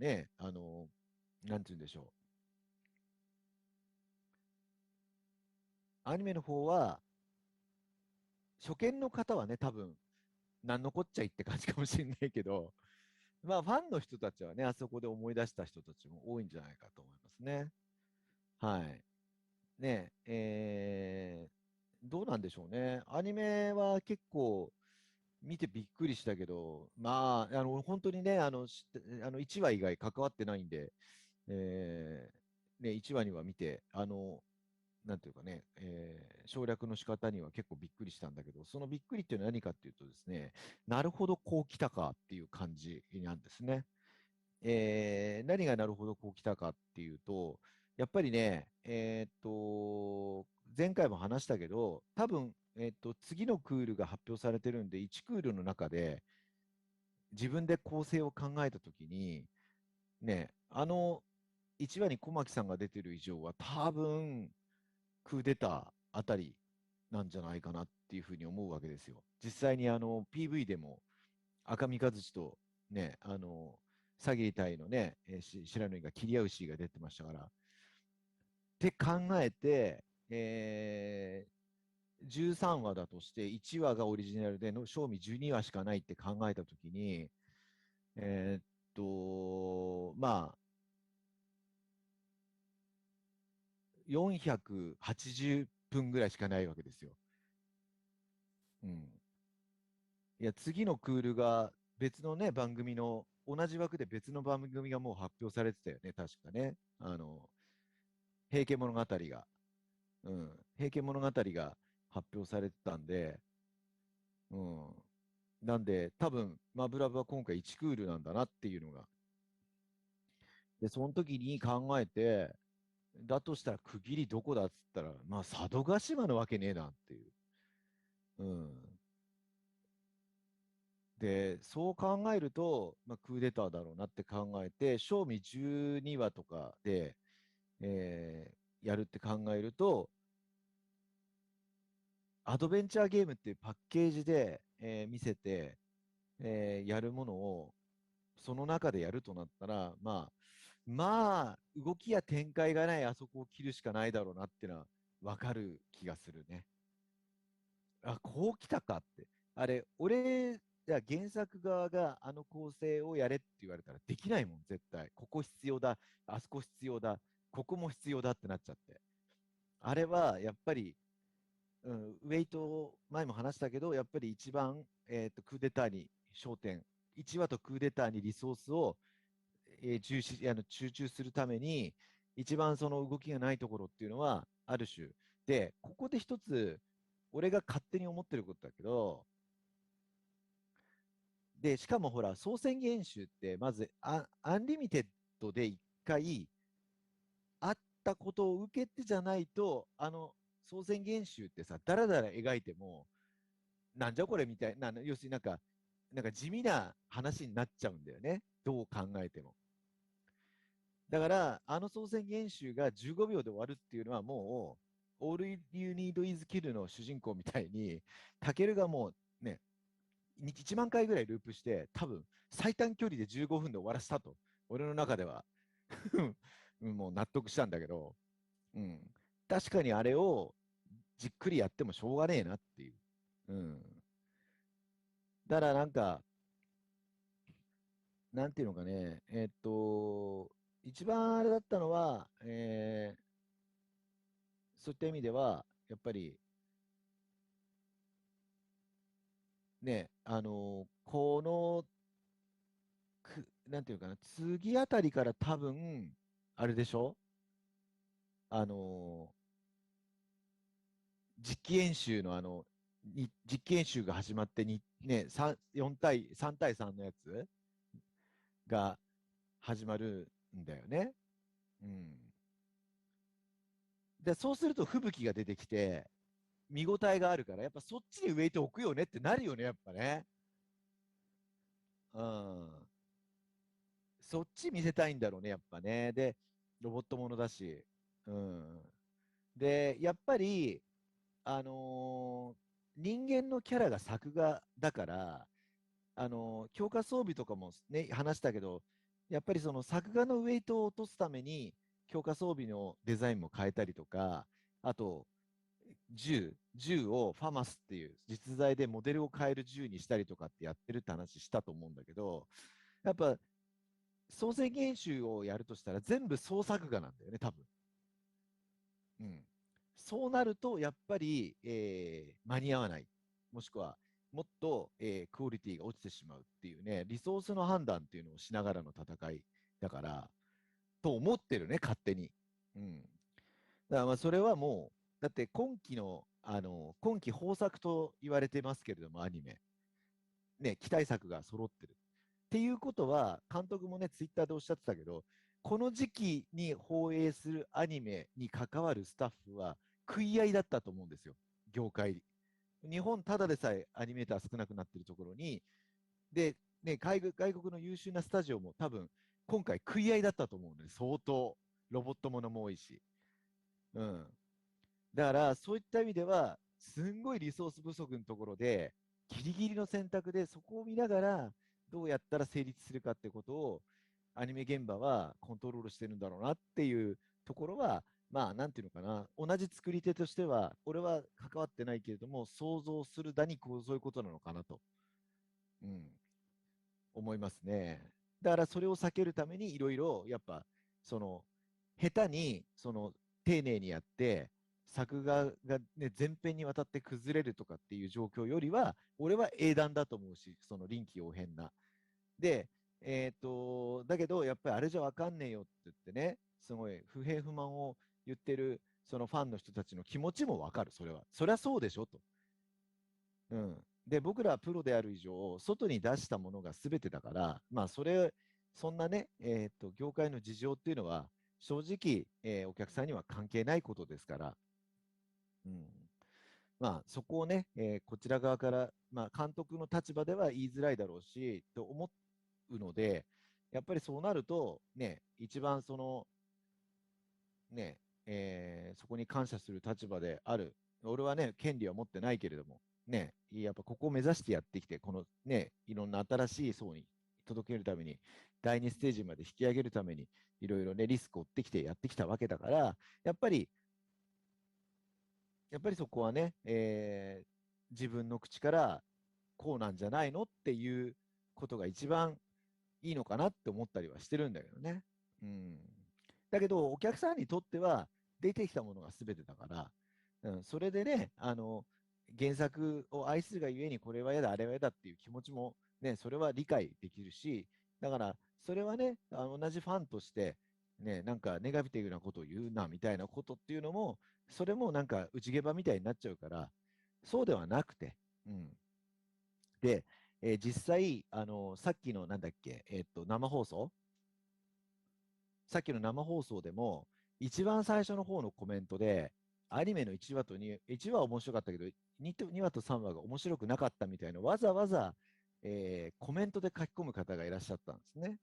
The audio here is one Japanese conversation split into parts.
ね、なんて言うんでしょう。アニメの方は、初見の方はね、多分、なんのこっちゃいって感じかもしれないけど、まあ、ファンの人たちはね、あそこで思い出した人たちも多いんじゃないかと思いますね。はい。ねどうなんでしょうね。アニメは結構見てびっくりしたけど、まあ、本当にね、1話以外関わってないんで、ね、1話には見て、なんていうかね、省略の仕方には結構びっくりしたんだけど、そのびっくりっていうのは何かっていうとですね、なるほどこう来たかっていう感じなんですね。何がなるほどこう来たかっていうと、やっぱりね、前回も話したけど、多分、次のクールが発表されてるんで、1クールの中で自分で構成を考えたときに、ね、1話に小牧さんが出てる以上は多分、クーデターあたりなんじゃないかなっていうふうに思うわけですよ。実際にPV でも赤見和志とね、詐欺隊のね、白縫が切り合うシーンが出てましたから。って考えて、13話だとして1話がオリジナルでの賞味12話しかないって考えたときに、まあ、480分ぐらいしかないわけですよ。うん。いや、次のクールが別のね、番組の、同じ枠で別の番組がもう発表されてたよね、確かね。平家物語が。うん。平家物語が発表されてたんで、うん。なんで、多分、マブラブは今回1クールなんだなっていうのが。で、その時に考えて、だとしたら区切りどこだっつったら、まあ、佐渡島のわけねえなっていう。うん。で、そう考えると、まあ、クーデターだろうなって考えて、賞味12話とかで、やるって考えると、アドベンチャーゲームっていうパッケージで、見せて、やるものを、その中でやるとなったら、まあ、動きや展開がないあそこを切るしかないだろうなっていうのは、わかる気がするね。あ、こう来たかって。あれ、俺、じゃあ原作側があの構成をやれって言われたらできないもん、絶対。ここ必要だ、あそこ必要だ、ここも必要だってなっちゃって。あれは、やっぱり、うん、ウェイト、前も話したけど、やっぱり一番、クーデターに焦点、1話とクーデターにリソースを、重視、集中するために、一番その動きがないところっていうのは、ある種。で、ここで一つ、俺が勝手に思ってることだけど、で、しかもほら、総宣言集って、まずアンリミテッドで一回、あったことを受けてじゃないと、総宣言集ってさ、だらだら描いても、なんじゃこれみたいな、要するになんか地味な話になっちゃうんだよね。どう考えても。だから、あの総選演習が15秒で終わるっていうのはもう、All You Need Is Kill の主人公みたいに、タケルがもうね、1万回ぐらいループして、多分最短距離で15分で終わらせたと、俺の中ではもう納得したんだけど、うん、確かにあれをじっくりやってもしょうがねえなっていう。うん、だからなんか、なんていうのかね、一番あれだったのは、そういった意味では、やっぱりね、このなんていうのかな、次あたりから多分、あれでしょあの、実機演習の実機演習が始まってね、4対、3対3のやつが始まるんだよね。うん。で、そうすると吹雪が出てきて、見応えがあるから、やっぱそっちにウェイト置くよねってなるよね、やっぱね。うん。そっち見せたいんだろうね、やっぱね。で、ロボットものだし。うん。で、やっぱり、人間のキャラが作画だから、強化装備とかもね、話したけど、やっぱりその作画のウェイトを落とすために、強化装備のデザインも変えたりとか、あと、銃をファマスっていう実在でモデルを変える銃にしたりとかってやってるって話したと思うんだけど、やっぱ創世研修をやるとしたら全部創作画なんだよね、多分。うん。そうなると、やっぱり、間に合わない。もしくは、もっと、クオリティが落ちてしまうっていうね、リソースの判断っていうのをしながらの戦いだから、と思ってるね、勝手に。うん。だからまあそれはもう、だって今期の、今期豊作と言われてますけれども、アニメ。ね、期待作が揃ってる。っていうことは、監督もね、ツイッターでおっしゃってたけど、この時期に放映するアニメに関わるスタッフは食い合いだったと思うんですよ、業界。日本ただでさえアニメーター少なくなってるところに、で、ね、外国の優秀なスタジオも多分、今回食い合いだったと思うんで、相当、ロボットものも多いし。うん。だから、そういった意味では、すんごいリソース不足のところで、ギリギリの選択で、そこを見ながら、どうやったら成立するかってことを、アニメ現場はコントロールしてるんだろうなっていうところは、まあ、なんていうのかな、同じ作り手としては、俺は関わってないけれども、想像するだにこう、そういうことなのかなと、うん、思いますね。だからそれを避けるためにいろいろやっぱその下手に丁寧にやって作画が、ね、全編にわたって崩れるとかっていう状況よりは俺は英断だと思うし、その臨機応変な。で、だけどやっぱりあれじゃわかんねえよって言ってね、すごい不平不満を言ってるそのファンの人たちの気持ちもわかる。それはそりゃそうでしょと。うん。で、僕らはプロである以上、外に出したものが全てだから、まあ、そんなね、業界の事情っていうのは、正直、お客さんには関係ないことですから、うん。まあ、そこをね、こちら側から、まあ、監督の立場では言いづらいだろうし、と思うので、やっぱりそうなると、ね、一番ね、そこに感謝する立場である。俺はね、権利は持ってないけれども、ね、やっぱここを目指してやってきて、このね、いろんな新しい層に届けるために、第2ステージまで引き上げるために、いろいろね、リスクを負ってきてやってきたわけだから、やっぱり、やっぱりそこはね、自分の口からこうなんじゃないのっていうことが一番いいのかなって思ったりはしてるんだけどね。うん。だけど、お客さんにとっては出てきたものが全てだから、うん、それでね、原作を愛するがゆえにこれは嫌だ、あれは嫌だっていう気持ちもね、それは理解できるし、だから、それはね、同じファンとして、ね、なんかネガティブなことを言うなみたいなことっていうのも、それもなんか内ゲバみたいになっちゃうから、そうではなくて、うん。で、実際、さっきのなんだっけ、生放送さっきの生放送でも、一番最初の方のコメントで、アニメの1話と1話は面白かったけど、2話と3話が面白くなかったみたいな、わざわざ、コメントで書き込む方がいらっしゃったんですね。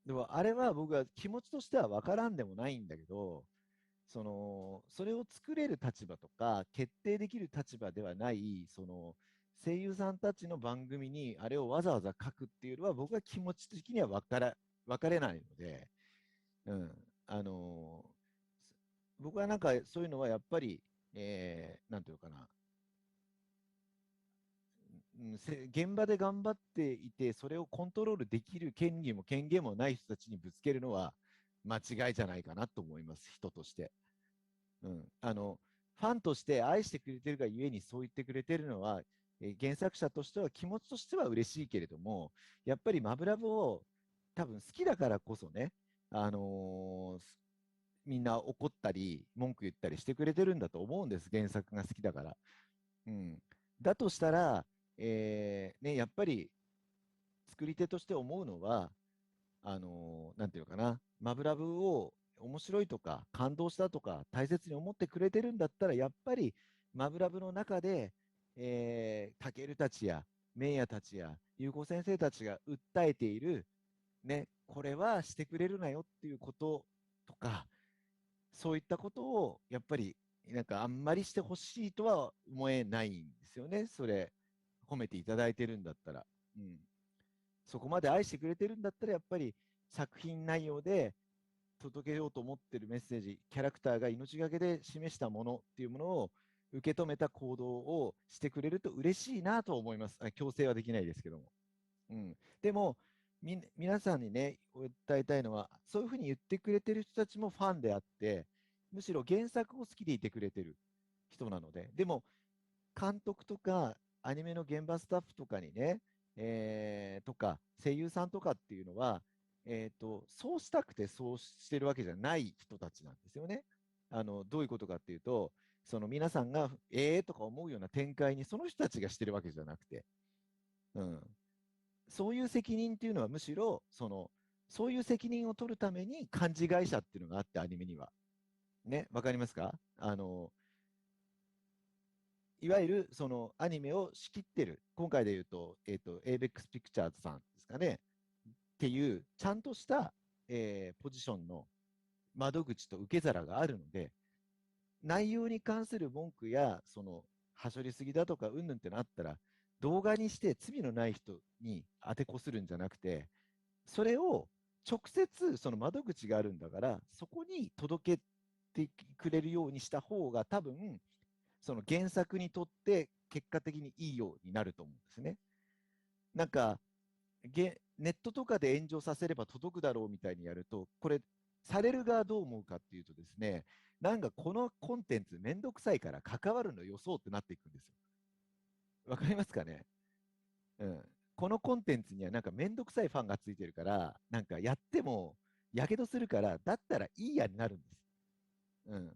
でも、あれは僕は気持ちとしては分からんでもないんだけど、それを作れる立場とか、決定できる立場ではない、声優さんたちの番組にあれをわざわざ書くっていうのは、僕は気持ち的には分かれないので、うん。僕はなんかそういうのはやっぱり、なんていうのかな、現場で頑張っていて、それをコントロールできる権利も権限もない人たちにぶつけるのは間違いじゃないかなと思います、人として。うん。ファンとして愛してくれてるがゆえにそう言ってくれてるのは、原作者としては気持ちとしては嬉しいけれども、やっぱりマブラブを多分好きだからこそね、あのーみんな怒ったり、文句言ったりしてくれてるんだと思うんです、原作が好きだから。うん。だとしたら、ね、やっぱり作り手として思うのは、なんていうのかな、マブラブを面白いとか、感動したとか、大切に思ってくれてるんだったら、やっぱりマブラブの中で、タケルたちや、メイヤたちや、優子先生たちが訴えている、ね、これはしてくれるなよっていうこととか、そういったことを、やっぱり、なんかあんまりしてほしいとは思えないんですよね。それ、褒めていただいてるんだったら。うん。そこまで愛してくれてるんだったら、やっぱり作品内容で届けようと思ってるメッセージ、キャラクターが命がけで示したものっていうものを受け止めた行動をしてくれると嬉しいなと思います。強制はできないですけども。うん、でも皆さんにね、訴えたいのは、そういうふうに言ってくれてる人たちもファンであって、むしろ原作を好きでいてくれてる人なので、でも、監督とかアニメの現場スタッフとかにね、とか声優さんとかっていうのは、そうしたくてそうしてるわけじゃない人たちなんですよね。どういうことかっていうと、その皆さんがとか思うような展開にその人たちがしてるわけじゃなくて、うん、そういう責任っていうのはむしろそういう責任を取るために幹事会社っていうのがあって、アニメには。ね、わかりますか？いわゆるそのアニメを仕切ってる、今回で言うと、ABEX ピクチャーズさんですかね、っていう、ちゃんとした、ポジションの窓口と受け皿があるので、内容に関する文句や、はしょりすぎだとか、うんぬんってのあったら、動画にして罪のない人に当てこするんじゃなくて、それを直接その窓口があるんだから、そこに届けてくれるようにした方が多分、その原作にとって結果的にいいようになると思うんですね。なんか、ネットとかで炎上させれば届くだろうみたいにやると、これ、される側どう思うかっていうとですね、なんかこのコンテンツめんどくさいから関わるのよそうってなっていくんですよ。わかりますかね？うん。このコンテンツにはなんかめんどくさいファンがついてるから、なんかやってもやけどするから、だったらいいやになるんです。うん。